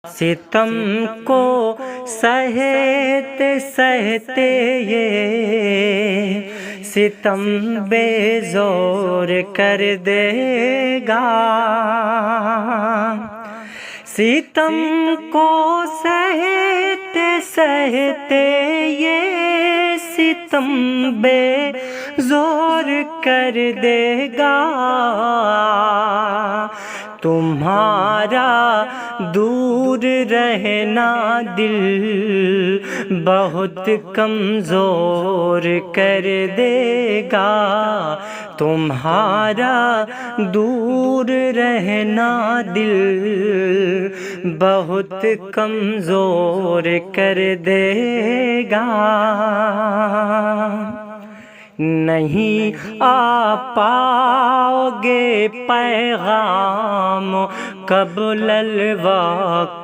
ستم کو سہتے سہتے یہ ستم بے زور کر دے گا، ستم کو سہتے سہتے یہ ستم بے زور کر دے گا، تمہارا دور رہنا دل بہت کمزور کر دے گا، تمہارا دور رہنا دل بہت کمزور کر دے گا، نہیں آ پاؤ گے پیغام قبل الوقت